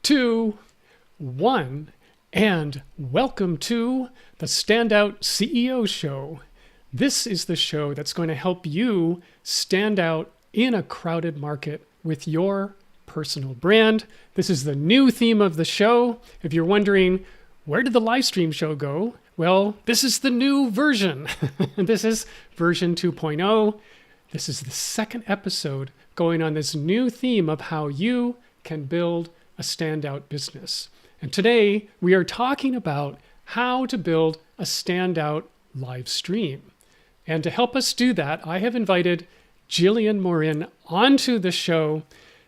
2, 1, and welcome to the Standout CEO Show. This is the show that's going to help you stand out in a crowded market with your personal brand. This is the new theme of the show. If you're wondering, where did the live stream show go? Well, this is the new version. This is version 2.0. This is the second episode going on this new theme of how you can build a standout business. And today we are talking about how to build a standout live stream. And to help us do that, I have invited Jillian Morin onto the show,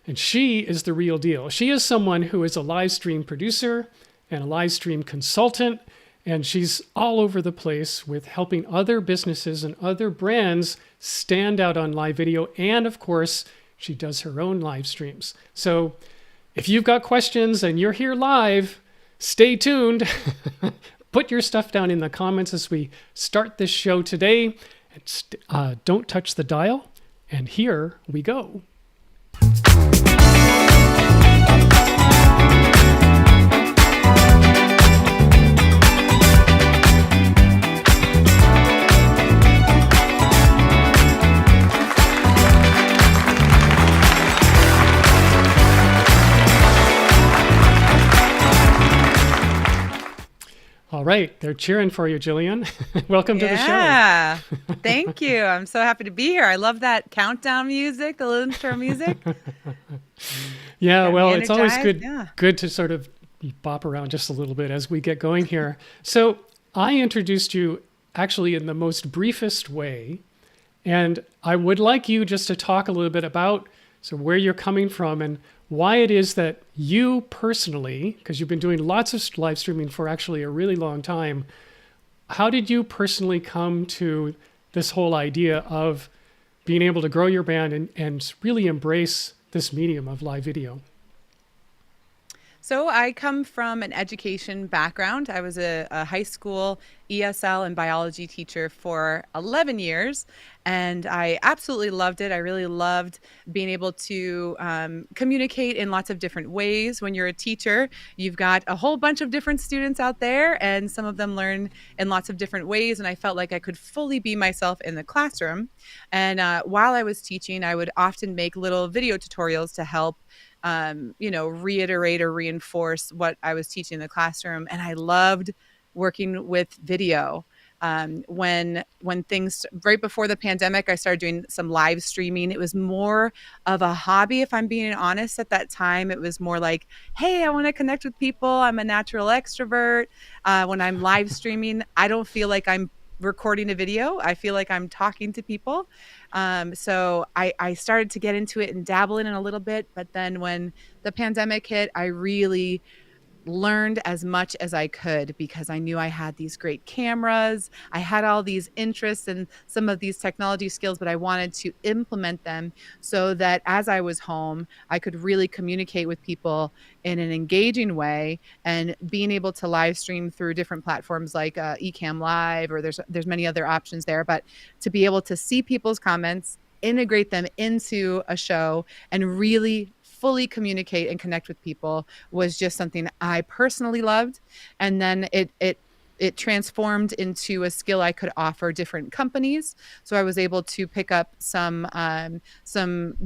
and she is the real deal. She is someone who is a live stream producer and a live stream consultant, and she's all over the place with helping other businesses and other brands stand out on live video. And of course, she does her own live streams. So if you've got questions and you're here live, stay tuned. Put your stuff down in the comments as we start this show today. Don't touch the dial. And here we go. All right, they're cheering for you, Jillian. Welcome to the show. Yeah, thank you. I'm so happy to be here. I love that countdown music, the little intro music. Yeah, well, it's always good, Yeah. good to sort of bop around just a little bit as we get going here. So I introduced you actually in the most briefest way, and I would like you just to talk a little bit about where you're coming from and why it is that you personally, because you've been doing lots of live streaming for actually a really long time, how did you personally come to this whole idea of being able to grow your brand and really embrace this medium of live video? So I come from an education background. I was a high school ESL and biology teacher for 11 years, and I absolutely loved it. I really loved being able to communicate in lots of different ways. When you're a teacher, you've got a whole bunch of different students out there, and some of them learn in lots of different ways, and I felt like I could fully be myself in the classroom. And while I was teaching, I would often make little video tutorials to help reiterate or reinforce what I was teaching in the classroom. And I loved working with video. When things right before the pandemic, I started doing some live streaming. It was more of a hobby, if I'm being honest. At that time, it was more like, hey, I want to connect with people. I'm a natural extrovert. When I'm live streaming, I don't feel like I'm recording a video. I feel like I'm talking to people. So I started to get into it and dabble in it a little bit. But then when the pandemic hit, I really learned as much as I could because I knew I had these great cameras. I had all these interests and some of these technology skills, but I wanted to implement them so that as I was home, I could really communicate with people in an engaging way. And being able to live stream through different platforms like Ecamm Live, or there's many other options there, but to be able to see people's comments, integrate them into a show, and really fully communicate and connect with people was just something I personally loved. And then it transformed into a skill I could offer different companies. So I was able to pick up some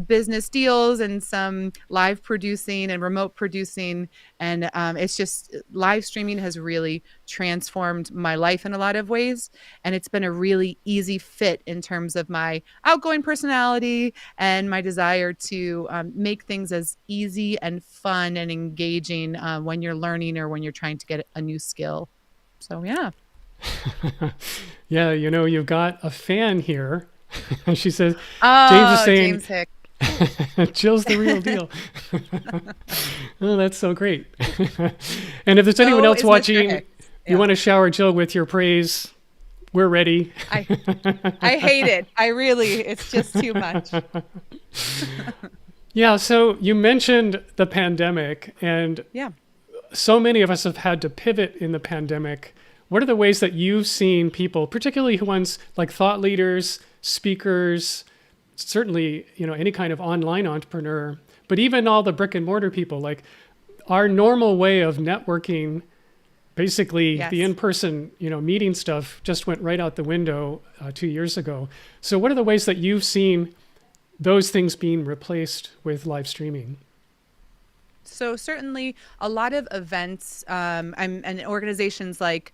business deals and some live producing and remote producing. And it's just live streaming has really transformed my life in a lot of ways. And it's been a really easy fit in terms of my outgoing personality and my desire to make things as easy and fun and engaging when you're learning or when you're trying to get a new skill. So, yeah. Yeah, you've got a fan here. She says, Oh, James is saying, James Hick. Jill's the real deal. Oh, that's so great. And if there's anyone else is Mr. watching, Hick. you want to shower Jill with your praise, we're ready. I hate it. It's just too much. Yeah, so you mentioned the pandemic, and Yeah. so many of us have had to pivot in the pandemic. What are the ways that you've seen people, particularly ones like thought leaders, speakers, certainly, any kind of online entrepreneur, but even all the brick and mortar people, like our normal way of networking, basically Yes. the in-person, meeting stuff just went right out the window 2 years ago. So what are the ways that you've seen those things being replaced with live streaming? So certainly a lot of events and organizations like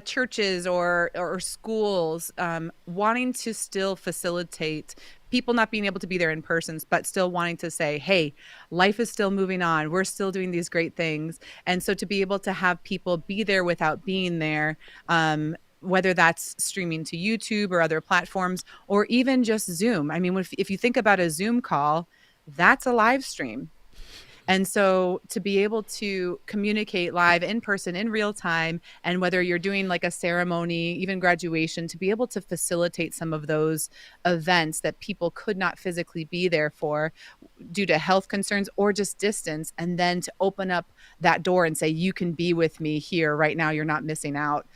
churches or schools wanting to still facilitate people not being able to be there in person, but still wanting to say, hey, life is still moving on. We're still doing these great things. And so to be able to have people be there without being there, whether that's streaming to YouTube or other platforms, or even just Zoom. I mean, if you think about a Zoom call, that's a live stream. And so to be able to communicate live in person in real time, and whether you're doing like a ceremony, even graduation, to be able to facilitate some of those events that people could not physically be there for due to health concerns or just distance, and then to open up that door and say, you can be with me here right now. You're not missing out.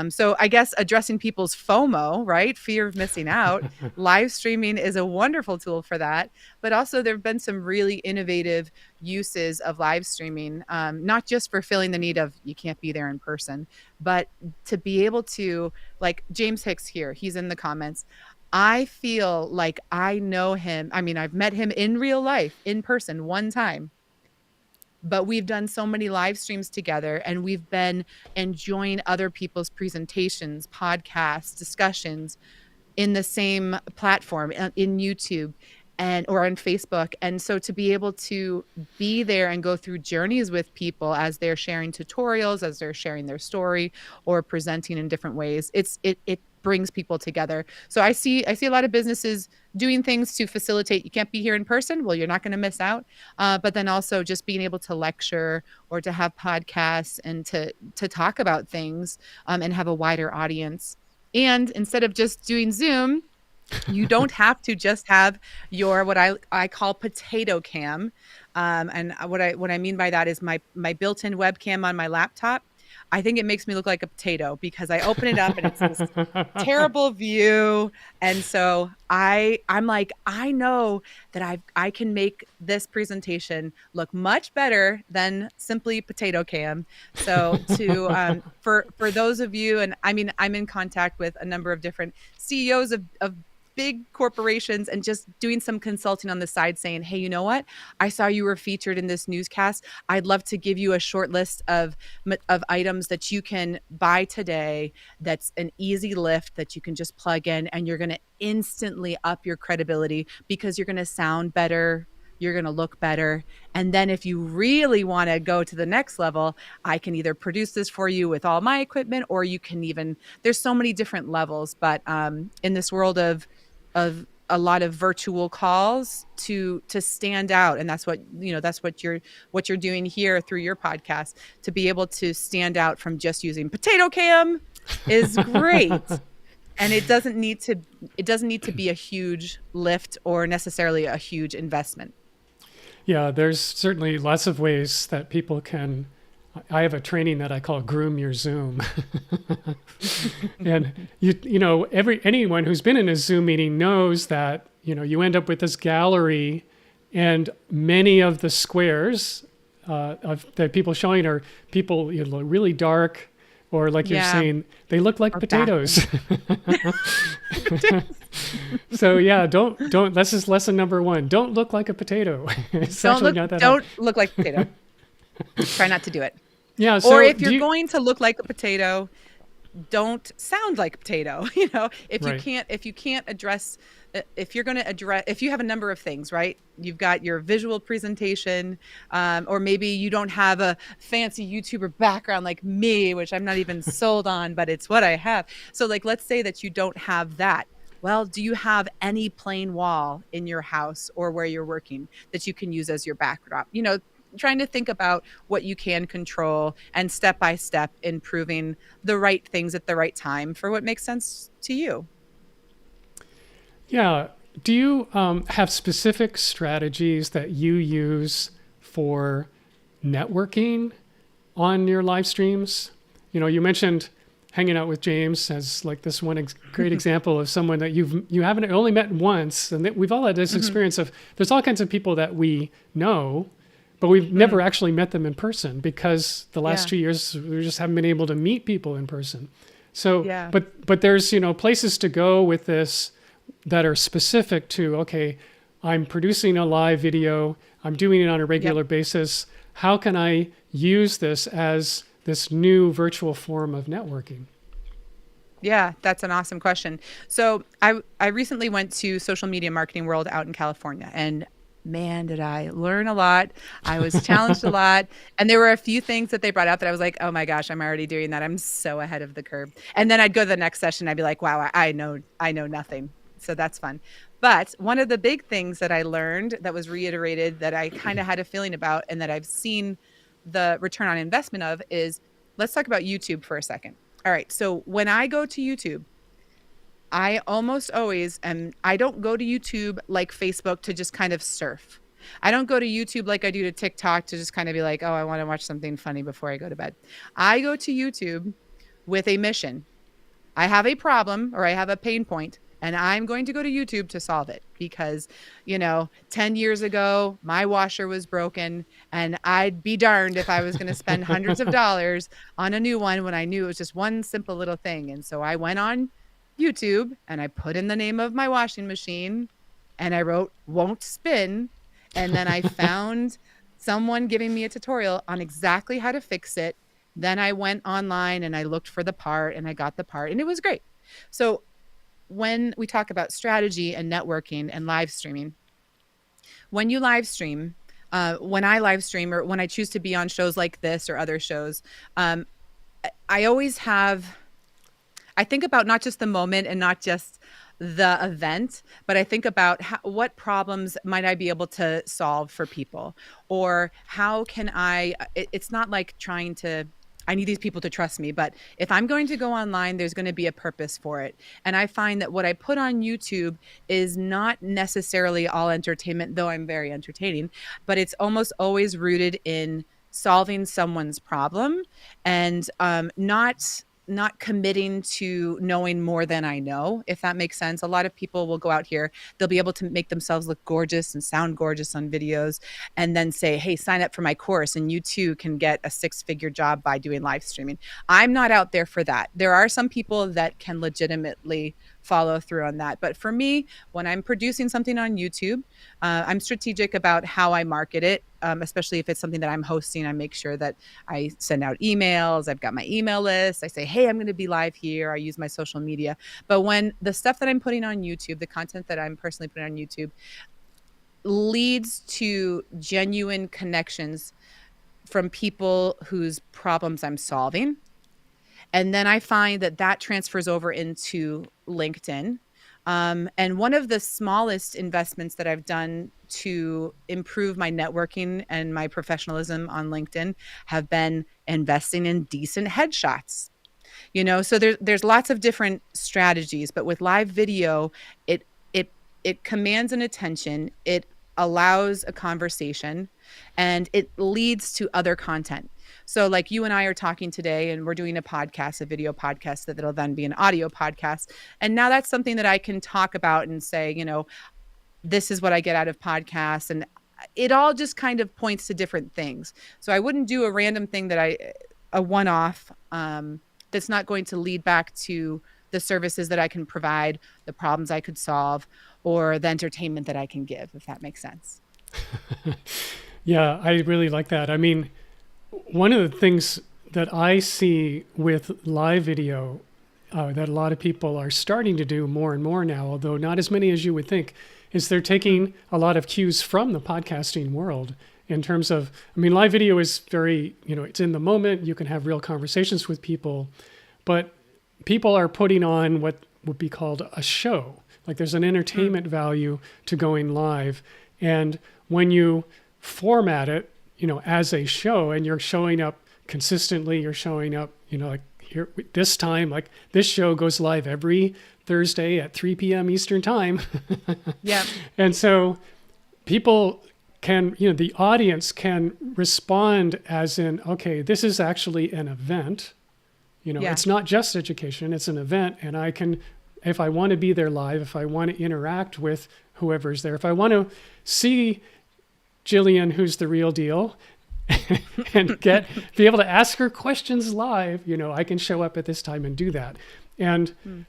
So I guess addressing people's FOMO, right? Fear of missing out. Live streaming is a wonderful tool for that. But also there have been some really innovative uses of live streaming, not just for filling the need of you can't be there in person, but to be able to, like James Hicks here, he's in the comments. I feel like I know him. I mean, I've met him in real life, in person, one time. But we've done so many live streams together, and we've been enjoying other people's presentations, podcasts, discussions in the same platform in YouTube or on Facebook. And so to be able to be there and go through journeys with people as they're sharing tutorials, as they're sharing their story or presenting in different ways, it brings people together. So I see a lot of businesses doing things to facilitate. You can't be here in person. Well, you're not going to miss out. But then also just being able to lecture or to have podcasts and to talk about things and have a wider audience. And instead of just doing Zoom, you don't have to just have your what I call potato cam. And what I mean by that is my built-in webcam on my laptop. I think it makes me look like a potato because I open it up and it's this terrible view. And so I'm like, I know that I can make this presentation look much better than simply potato cam. So for those of you, and I mean, I'm in contact with a number of different CEOs of big corporations and just doing some consulting on the side saying, hey, you know what? I saw you were featured in this newscast. I'd love to give you a short list of items that you can buy today. That's an easy lift that you can just plug in, and you're going to instantly up your credibility because you're going to sound better. You're going to look better. And then if you really want to go to the next level, I can either produce this for you with all my equipment, or you can even, there's so many different levels. But in this world of a lot of virtual calls to stand out, and that's what you're doing here through your podcast, to be able to stand out from just using potato cam is great. And it doesn't need to be a huge lift or necessarily a huge investment. Yeah, there's certainly lots of ways that people can. I have a training that I call Groom Your Zoom. And anyone who's been in a Zoom meeting knows that, you end up with this gallery, and many of the squares of that people showing are people really dark, or like you're saying, they look like potatoes. So yeah, don't. This is lesson number 1. Don't look like a potato. Don't look like a potato. Try not to do it. Yeah. So or if you're going to look like a potato, don't sound like a potato. If you can't address, if you're going to address, if you have a number of things, right? You've got your visual presentation, or maybe you don't have a fancy YouTuber background like me, which I'm not even sold on, but it's what I have. So like, let's say that you don't have that. Well, do you have any plain wall in your house or where you're working that you can use as your backdrop? Trying to think about what you can control and step by step improving the right things at the right time for what makes sense to you. Yeah. Do you have specific strategies that you use for networking on your live streams? You mentioned hanging out with James as like this one great example of someone that you haven't only met once, and we've all had this experience of there's all kinds of people that we know, but we've never actually met them in person because the last Yeah. 2 years we just haven't been able to meet people in person. So, Yeah. but there's, places to go with this that are specific to, okay, I'm producing a live video, I'm doing it on a regular basis. How can I use this as this new virtual form of networking? Yeah, that's an awesome question. So I recently went to Social Media Marketing World out in California, and man, did I learn a lot. I was challenged a lot. And there were a few things that they brought out that I was like, oh my gosh, I'm already doing that. I'm so ahead of the curve. And then I'd go to the next session. I'd be like, wow, I know nothing. So that's fun. But one of the big things that I learned that was reiterated that I kind of had a feeling about and that I've seen the return on investment of is, let's talk about YouTube for a second. All right. So when I go to YouTube, I almost always I don't go to YouTube like Facebook to just kind of surf. I don't go to YouTube like I do to TikTok to just kind of be like, oh, I want to watch something funny before I go to bed. I go to YouTube with a mission. I have a problem or I have a pain point, and I'm going to go to YouTube to solve it because, 10 years ago, my washer was broken, and I'd be darned if I was going to spend hundreds of dollars on a new one when I knew it was just one simple little thing. And so I went on YouTube and I put in the name of my washing machine and I wrote won't spin. And then I found someone giving me a tutorial on exactly how to fix it. Then I went online and I looked for the part and I got the part, and it was great. So when we talk about strategy and networking and live streaming, when you live stream, when I live stream or when I choose to be on shows like this or other shows, I always I think about not just the moment and not just the event, but I think about what problems might I be able to solve for people, or how can it's not like I need these people to trust me, but if I'm going to go online, there's going to be a purpose for it. And I find that what I put on YouTube is not necessarily all entertainment, though I'm very entertaining, but it's almost always rooted in solving someone's problem and not committing to knowing more than I know, if that makes sense. A lot of people will go out here, they'll be able to make themselves look gorgeous and sound gorgeous on videos and then say, hey, sign up for my course and you too can get a 6-figure job by doing live streaming. I'm not out there for that. There are some people that can legitimately follow through on that. But for me, when I'm producing something on YouTube, I'm strategic about how I market it, especially if it's something that I'm hosting. I make sure that I send out emails. I've got my email list. I say, hey, I'm going to be live here. I use my social media. But when the stuff that I'm putting on YouTube, the content that I'm personally putting on YouTube leads to genuine connections from people whose problems I'm solving, and then I find that transfers over into LinkedIn. And one of the smallest investments that I've done to improve my networking and my professionalism on LinkedIn have been investing in decent headshots. So there's lots of different strategies, but with live video, it commands an attention. It allows a conversation, and it leads to other content. So like you and I are talking today and we're doing a podcast, a video podcast that'll then be an audio podcast. And now that's something that I can talk about and say, this is what I get out of podcasts. And it all just kind of points to different things. So I wouldn't do a random thing a one-off that's not going to lead back to the services that I can provide, the problems I could solve, or the entertainment that I can give, if that makes sense. Yeah, I really like that. I mean, one of the things that I see with live video that a lot of people are starting to do more and more now, although not as many as you would think, is they're taking a lot of cues from the podcasting world in terms of, live video is very, it's in the moment. You can have real conversations with people, but people are putting on what would be called a show. Like there's an entertainment value to going live. And when you format it, as a show, and you're showing up consistently, you're showing up, like here this time, like this show goes live every Thursday at 3 p.m. Eastern time. Yeah. And so people can, the audience can respond as in, okay, this is actually an event. It's not just education, it's an event. And I can, if I want to be there live, if I want to interact with whoever's there, if I want to see Jillian, who's the real deal, and be able to ask her questions live. I can show up at this time and do that. And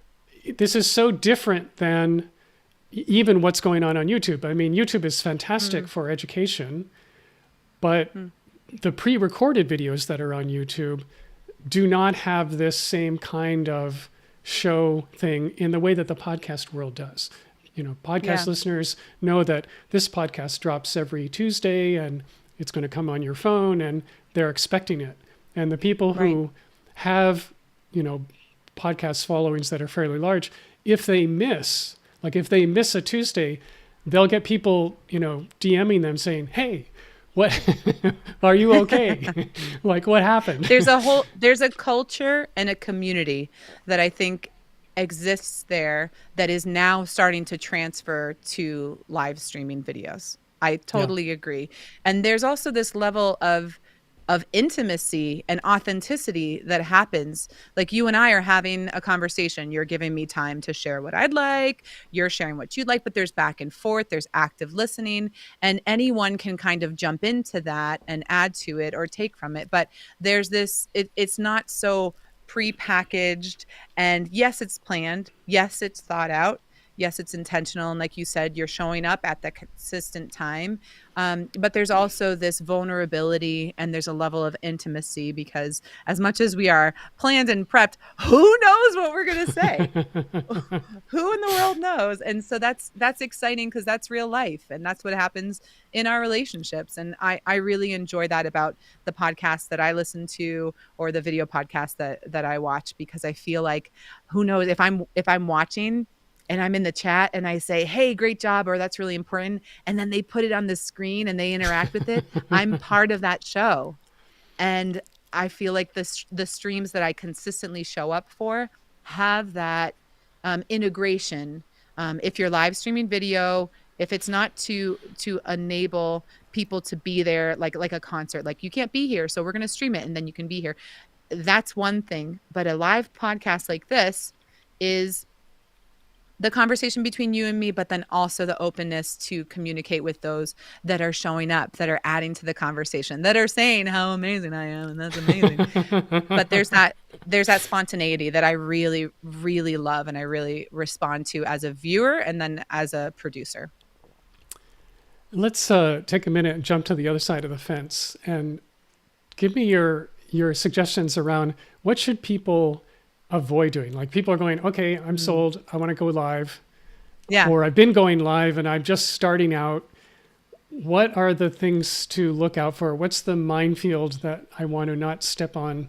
this is so different than even what's going on YouTube. I mean, YouTube is fantastic for education, but the pre-recorded videos that are on YouTube do not have this same kind of show thing in the way that the podcast world does. Podcast listeners know that this podcast drops every Tuesday and it's going to come on your phone and they're expecting it. And the people who have, podcast followings that are fairly large, if they miss a Tuesday, they'll get people, DMing them saying, "Hey, what are you okay?" Like, what happened? There's a culture and a community that I think exists there that is now starting to transfer to live streaming videos. I totally agree. And there's also this level of intimacy and authenticity that happens. Like, you and I are having a conversation. You're giving me time to share what I'd like. You're sharing what you'd like, but there's back and forth. There's active listening, and anyone can kind of jump into that and add to it or take from it. But there's this, it's not so pre-packaged, and yes, it's planned. Yes, it's thought out. Yes, it's intentional. And like you said, you're showing up at the consistent time. But there's also this vulnerability and there's a level of intimacy, because as much as we are planned and prepped, who knows what we're going to say? Who in the world knows? And so that's exciting, because that's real life. And that's what happens in our relationships. And I really enjoy that about the podcast that I listen to, or the video podcast that I watch, because I feel like, who knows, if I'm watching and I'm in the chat and I say, "Hey, great job," or "That's really important," and then they put it on the screen and they interact with it, I'm part of that show. And I feel like the streams that I consistently show up for have that integration. If you're live streaming video, if it's not to enable people to be there, like a concert, like, you can't be here, so we're going to stream it and then you can be here. That's one thing. But a live podcast like this is the conversation between you and me, but then also the openness to communicate with those that are showing up, that are adding to the conversation, that are saying how amazing I am, and that's amazing. But there's that spontaneity that I really, really love, and I really respond to as a viewer and then as a producer. Let's take a minute and jump to the other side of the fence and give me your suggestions around what should people avoid doing. Like, people are going, "Okay, I'm sold. I want to go live." Yeah. Or I've been going live and I'm just starting out. What are the things to look out for? What's the minefield that I want to not step on?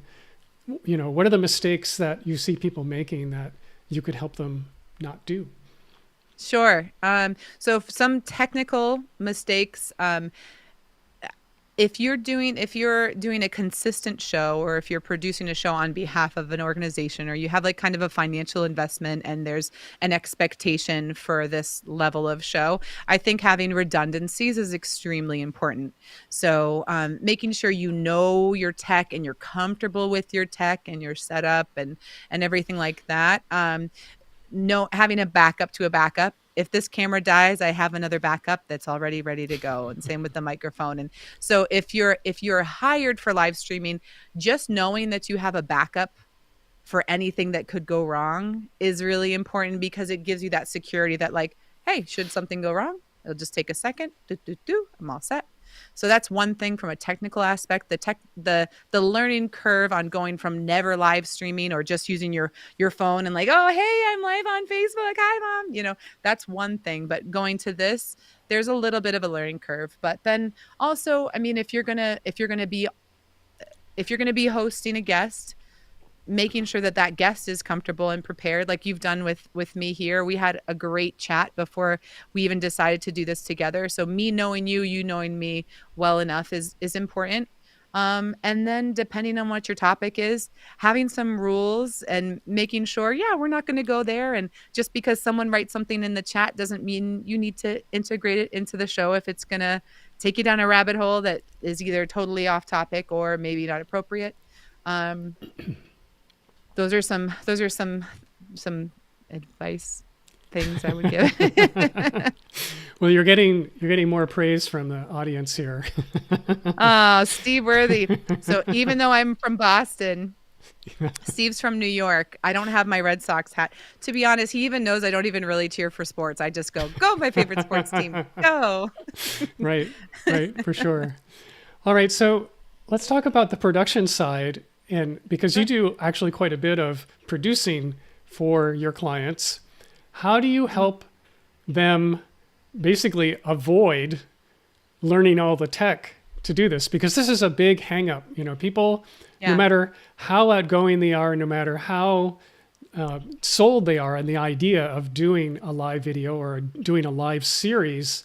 What are the mistakes that you see people making that you could help them not do? Sure. So some technical mistakes, if you're doing a consistent show, or if you're producing a show on behalf of an organization, or you have like kind of a financial investment and there's an expectation for this level of show, I think having redundancies is extremely important. So making sure you know your tech and you're comfortable with your tech and your setup and everything like that. Having a backup to a backup. If this camera dies, I have another backup that's already ready to go. And same with the microphone. And so if you're hired for live streaming, just knowing that you have a backup for anything that could go wrong is really important, because it gives you that security that, like, hey, should something go wrong, it'll just take a second. I'm all set. So that's one thing from a technical aspect. The learning curve on going from never live streaming, or just using your phone and like, "Oh, hey, I'm live on Facebook. Hi, Mom." That's one thing. But going to this, there's a little bit of a learning curve. But then also, I mean, if you're gonna be hosting a guest, making sure that guest is comfortable and prepared, like you've done with me here. We had a great chat before we even decided to do this together. So me knowing you knowing me well enough is important. And then depending on what your topic is, having some rules and making sure, we're not going to go there. And just because someone writes something in the chat doesn't mean you need to integrate it into the show if it's going to take you down a rabbit hole that is either totally off topic or maybe not appropriate. Those are some advice. things I would give. Well, you're getting more praise from the audience here. Oh, Steve Worthy. So even though I'm from Boston, Steve's from New York. I don't have my Red Sox hat. To be honest, he even knows I don't even really cheer for sports. I just go my favorite sports team. Go. Right, for sure. All right, so let's talk about the production side, and because you do actually quite a bit of producing for your clients, how do you help them basically avoid learning all the tech to do this? Because this is a big hang up. People, no matter how outgoing they are, no matter how sold they are on the idea of doing a live video or doing a live series,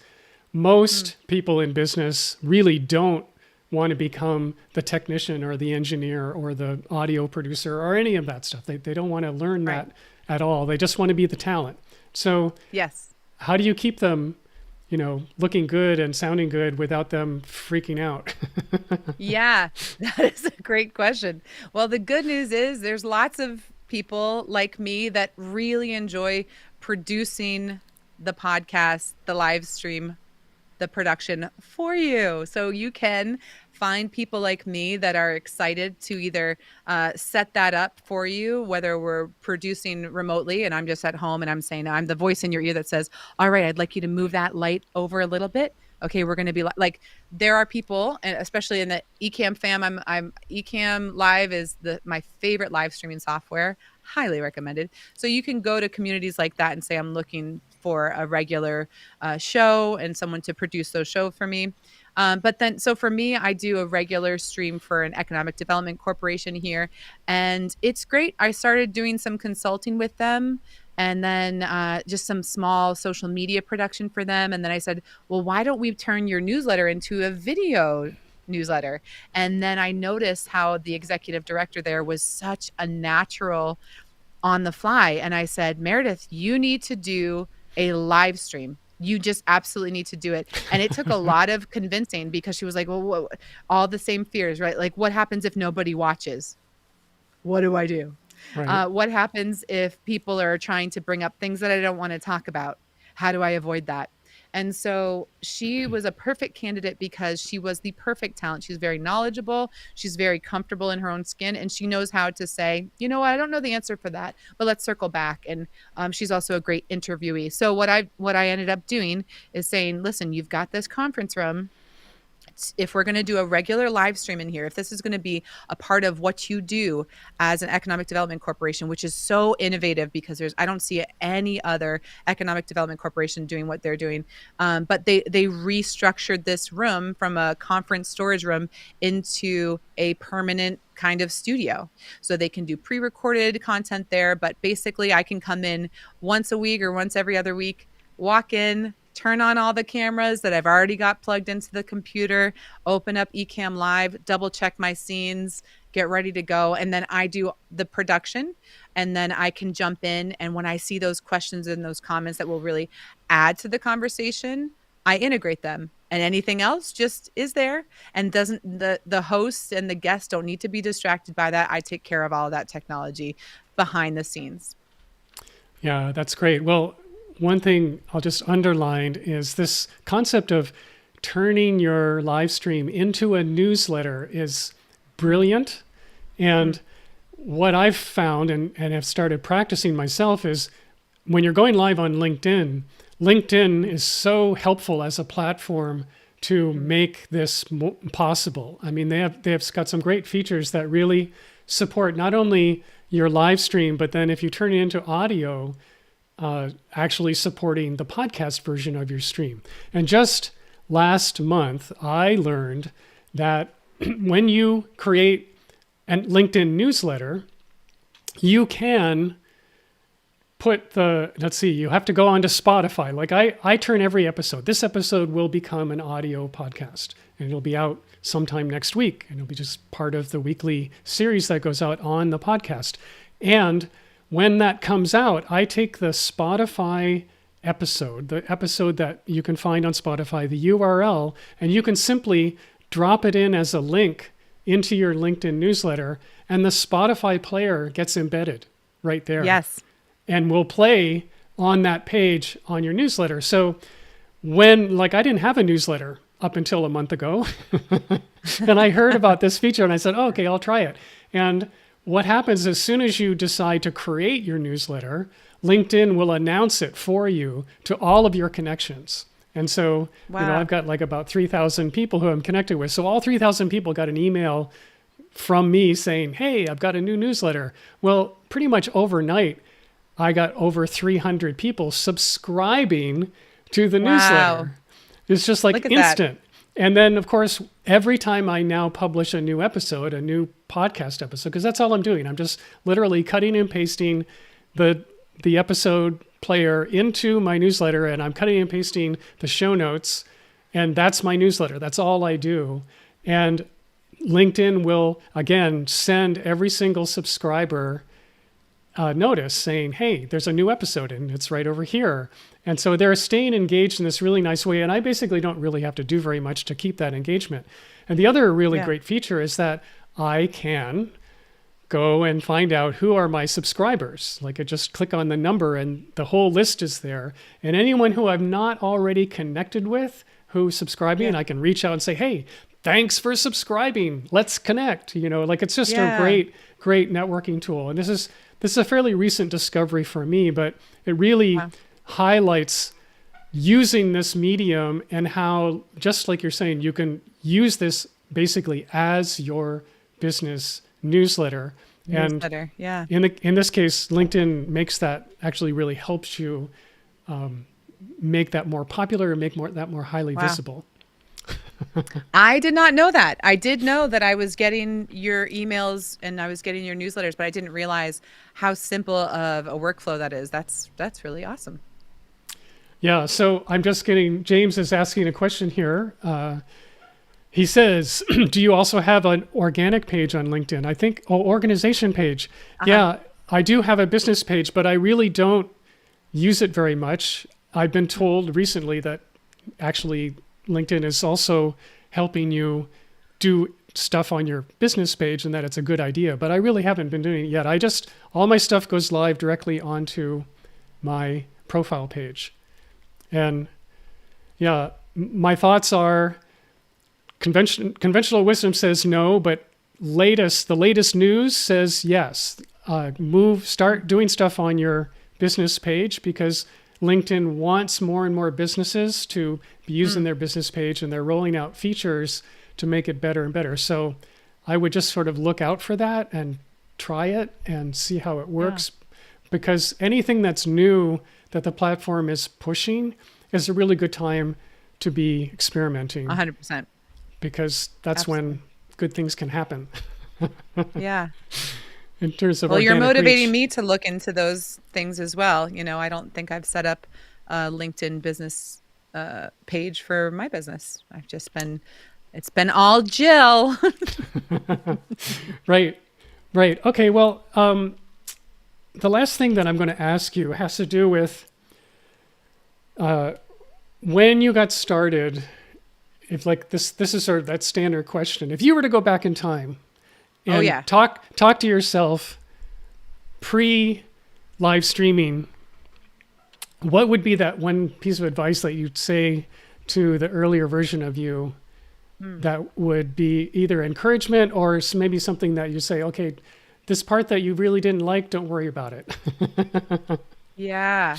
most people in business really don't want to become the technician or the engineer or the audio producer or any of that stuff. They don't want to learn that at all. They just want to be the talent. So yes, how do you keep them, looking good and sounding good without them freaking out? Yeah, that is a great question. Well, the good news is there's lots of people like me that really enjoy producing the podcast, the live stream, the production for you. So you can find people like me that are excited to either set that up for you, whether we're producing remotely and I'm just at home and I'm saying, I'm the voice in your ear that says, all right, I'd like you to move that light over a little bit. Okay, we're going to be like, there are people, and especially in the Ecamm fam, I'm Ecamm Live is my favorite live streaming software, highly recommended. So you can go to communities like that and say, I'm looking for a regular show and someone to produce those shows for me. But then, so for me, I do a regular stream for an economic development corporation here, and it's great. I started doing some consulting with them, and then just some small social media production for them. And then I said, well, why don't we turn your newsletter into a video newsletter? And then I noticed how the executive director there was such a natural on the fly. And I said, Meredith, you need to do a live stream. You just absolutely need to do it. And it took a lot of convincing because she was like, well, all the same fears, right? Like, what happens if nobody watches? What do I do? Right. What happens if people are trying to bring up things that I don't want to talk about? How do I avoid that? And so she was a perfect candidate because she was the perfect talent. She's very knowledgeable. She's very comfortable in her own skin. And she knows how to say, you know what, I don't know the answer for that, but let's circle back. And she's also a great interviewee. So what I ended up doing is saying, listen, you've got this conference room. If we're going to do a regular live stream in here, if this is going to be a part of what you do as an economic development corporation, which is so innovative because I don't see any other economic development corporation doing what they're doing. But they restructured this room from a conference storage room into a permanent kind of studio. So they can do pre-recorded content there, but basically I can come in once a week or once every other week, walk in, turn on all the cameras that I've already got plugged into the computer, open up Ecamm Live, double check my scenes, get ready to go. And then I do the production, and then I can jump in. And when I see those questions and those comments that will really add to the conversation, I integrate them. And anything else just is there and doesn't, the host and the guests don't need to be distracted by that. I take care of all of that technology behind the scenes. Yeah, that's great. Well, one thing I'll just underline is this concept of turning your live stream into a newsletter is brilliant. And what I've found and have started practicing myself is when you're going live on LinkedIn, LinkedIn is so helpful as a platform to make this possible. I mean, they've got some great features that really support not only your live stream, but then if you turn it into audio, actually supporting the podcast version of your stream. And just last month, I learned that when you create a LinkedIn newsletter, you can put you have to go onto Spotify. Like I turn every episode. This episode will become an audio podcast and it'll be out sometime next week. And it'll be just part of the weekly series that goes out on the podcast. And when that comes out, I take the Spotify episode, the episode that you can find on Spotify, the URL, and you can simply drop it in as a link into your LinkedIn newsletter, and the Spotify player gets embedded right there. Yes. And will play on that page on your newsletter. So when, like, I didn't have a newsletter up until a month ago, and I heard about this feature and I said, oh, okay, I'll try it. And what happens as soon as you decide to create your newsletter, LinkedIn will announce it for you to all of your connections. And so, Wow. I've got like about 3,000 people who I'm connected with. So all 3,000 people got an email from me saying, hey, I've got a new newsletter. Well, pretty much overnight, I got over 300 people subscribing to the Wow. newsletter. It's just like Look at instant. And then, of course, every time I now publish a new episode, a new podcast episode, because that's all I'm doing. I'm just literally cutting and pasting the episode player into my newsletter, and I'm cutting and pasting the show notes, and that's my newsletter. That's all I do. And LinkedIn will, again, send every single subscriber notice saying, hey, there's a new episode and it's right over here. And so they're staying engaged in this really nice way. And I basically don't really have to do very much to keep that engagement. And the other really great feature is that I can go and find out who are my subscribers. Like I just click on the number and the whole list is there. And anyone who I'm not already connected with who subscribe me, and I can reach out and say, hey, thanks for subscribing. Let's connect. Like it's just a great, great networking tool. And this is a fairly recent discovery for me, but it really highlights using this medium and how, just like you're saying, you can use this basically as your business newsletter. And in this case, LinkedIn makes that, actually really helps you make that more popular and make that more highly visible. I did not know that. I did know that I was getting your emails and I was getting your newsletters, but I didn't realize how simple of a workflow that is. That's really awesome. Yeah. So I'm just James is asking a question here. He says, do you also have an organic page on LinkedIn? I think, organization page. Yeah, I do have a business page, but I really don't use it very much. I've been told recently that actually LinkedIn is also helping you do stuff on your business page and that it's a good idea, but I really haven't been doing it yet. All my stuff goes live directly onto my profile page. And yeah, my thoughts are conventional wisdom says no, but the latest news says yes. Start doing stuff on your business page because LinkedIn wants more and more businesses to be using their business page, and they're rolling out features to make it better and better. So I would just sort of look out for that and try it and see how it works, because anything that's new that the platform is pushing is a really good time to be experimenting. 100%. Because that's when good things can happen. Yeah. In terms of you're motivating reach. me to look into those things as well. I don't think I've set up a LinkedIn business page for my business. It's been all Jill. Right. Okay. Well, the last thing that I'm going to ask you has to do with when you got started. If like this is sort of that standard question. If you were to go back in time and talk to yourself pre-live streaming, what would be that one piece of advice that you'd say to the earlier version of you that would be either encouragement or maybe something that you say, okay, this part that you really didn't like, don't worry about it. Yeah.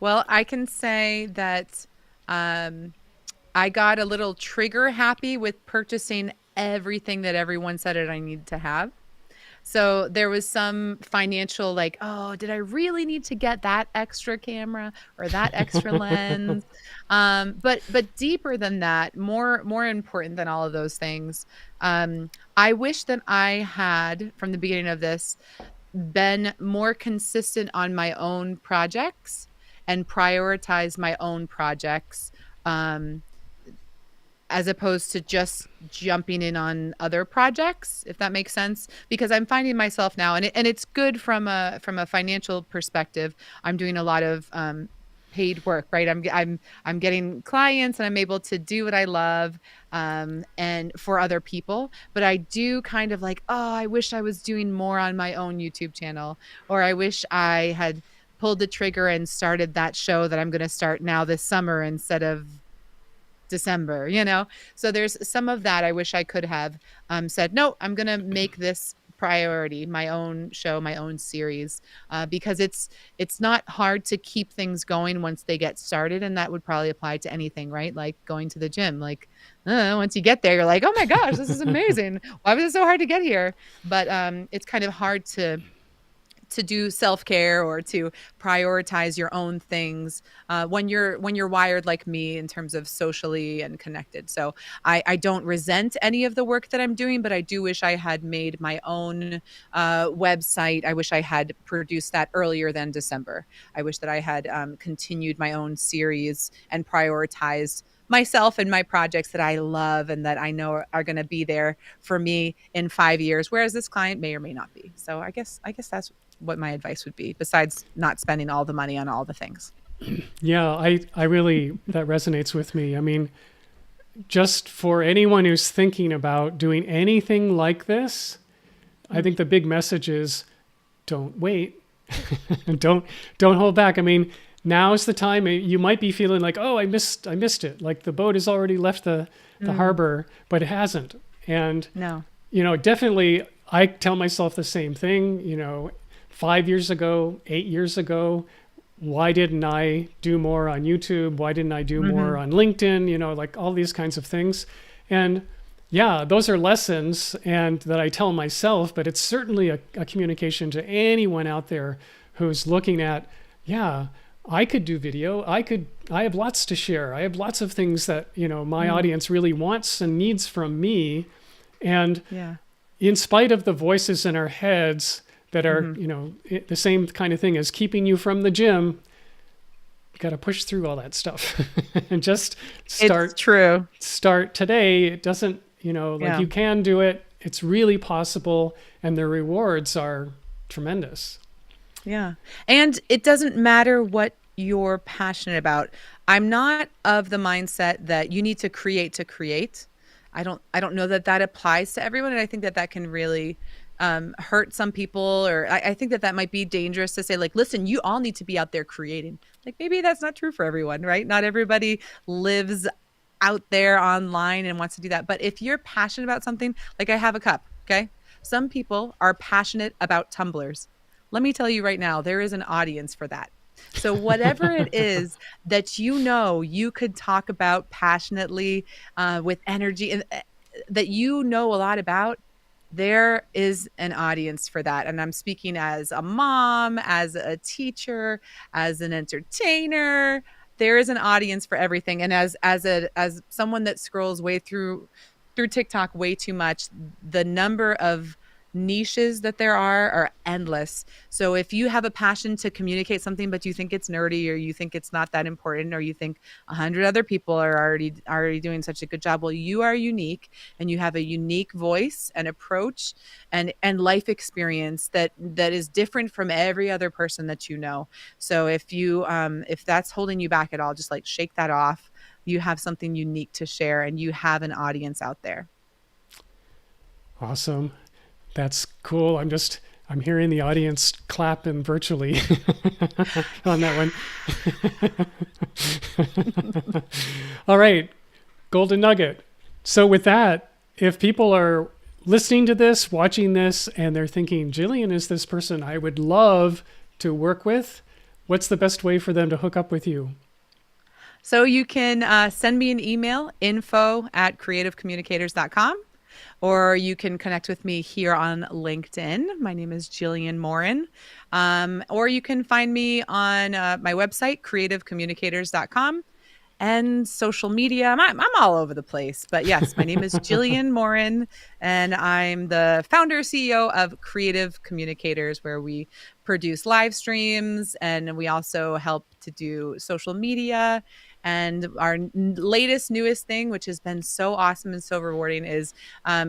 Well, I can say that I got a little trigger happy with purchasing everything that everyone said I needed to have. So there was some financial like, oh, did I really need to get that extra camera or that extra lens? But deeper than that, more important than all of those things, I wish that I had, from the beginning of this, been more consistent on my own projects and prioritize my own projects, as opposed to just jumping in on other projects, if that makes sense. Because I'm finding myself now, and it's good from a financial perspective. I'm doing a lot of paid work, right? I'm getting clients, and I'm able to do what I love, and for other people. But I do kind of like, oh, I wish I was doing more on my own YouTube channel, or I wish I had pulled the trigger and started that show that I'm going to start now this summer instead of December, you know? So there's some of that I wish I could have said, no, I'm going to make this priority, my own show, my own series, because it's not hard to keep things going once they get started. And that would probably apply to anything, right? Like going to the gym, like once you get there, you're like, oh my gosh, this is amazing. Why was it so hard to get here? But it's kind of hard to do self-care or to prioritize your own things when you're wired like me in terms of socially and connected. So I don't resent any of the work that I'm doing, but I do wish I had made my own website. I wish I had produced that earlier than December. I wish that I had continued my own series and prioritized myself and my projects that I love and that I know are going to be there for me in 5 years, whereas this client may or may not be. So I guess that's what my advice would be, besides not spending all the money on all the things. Yeah, I really, that resonates with me. I mean, just for anyone who's thinking about doing anything like this, I think the big message is don't wait. don't hold back. I mean, now's the time. You might be feeling like, oh, I missed it. Like the boat has already left the harbor, but it hasn't. And, No. Definitely I tell myself the same thing, 5 years ago, 8 years ago, why didn't I do more on YouTube? Why didn't I do more on LinkedIn? Like all these kinds of things. And yeah, those are lessons and that I tell myself, but it's certainly a communication to anyone out there who's looking at, yeah, I could do video. I have lots to share. I have lots of things that, my audience really wants and needs from me. And in spite of the voices in our heads that are, the same kind of thing as keeping you from the gym, you got to push through all that stuff and just start. It's true. Start today. It doesn't, you can do it. It's really possible. And the rewards are tremendous. Yeah. And it doesn't matter what you're passionate about. I'm not of the mindset that you need to create. I don't know that applies to everyone. And I think that can really hurt some people, or I think that might be dangerous to say, like, listen, you all need to be out there creating. Like, maybe that's not true for everyone, right? Not everybody lives out there online and wants to do that. But if you're passionate about something, like I have a cup, okay? Some people are passionate about tumblers. Let me tell you right now, there is an audience for that. So whatever it is that you could talk about passionately with energy and that a lot about, there is an audience for that. And I'm speaking as a mom, as a teacher, as an entertainer. There is an audience for everything. And as someone that scrolls way through TikTok way too much, the number of niches that there are endless. So if you have a passion to communicate something, but you think it's nerdy, or you think it's not that important, or you think 100 other people are already doing such a good job, well, you are unique and you have a unique voice and approach and life experience that is different from every other person that you know. So if that's holding you back at all, just like shake that off. You have something unique to share and you have an audience out there. Awesome. That's cool. I'm hearing the audience clapping virtually on that one. All right. Golden nugget. So with that, if people are listening to this, watching this, and they're thinking, Jillian is this person I would love to work with, what's the best way for them to hook up with you? So you can send me an email, info@creativecommunicators.com. Or you can connect with me here on LinkedIn. My name is Jillian Morin. Or you can find me on my website, creativecommunicators.com, and social media. I'm all over the place. But yes, my name is Jillian Morin, and I'm the founder, CEO of Creative Communicators, where we produce live streams, and we also help to do social media. And our newest thing, which has been so awesome and so rewarding, is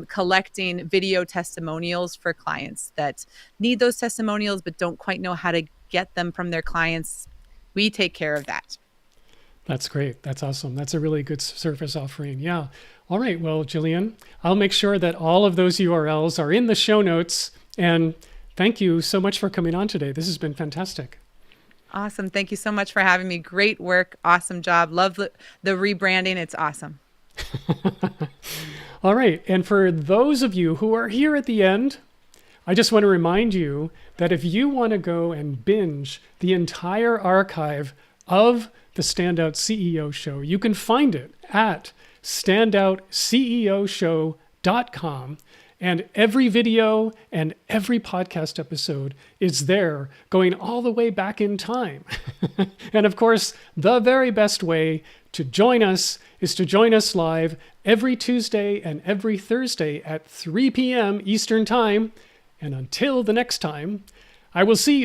collecting video testimonials for clients that need those testimonials but don't quite know how to get them from their clients. We take care of that. That's great. That's awesome. That's a really good service offering. Yeah. All right. Well, Jillian, I'll make sure that all of those URLs are in the show notes. And thank you so much for coming on today. This has been fantastic. Awesome. Thank you so much for having me. Great work. Awesome job. Love the rebranding. It's awesome. All right. And for those of you who are here at the end, I just want to remind you that if you want to go and binge the entire archive of the Standout CEO Show, you can find it at standoutceoshow.com. And every video and every podcast episode is there, going all the way back in time. And of course, the very best way to join us is to join us live every Tuesday and every Thursday at 3 p.m. Eastern Time. And until the next time, I will see you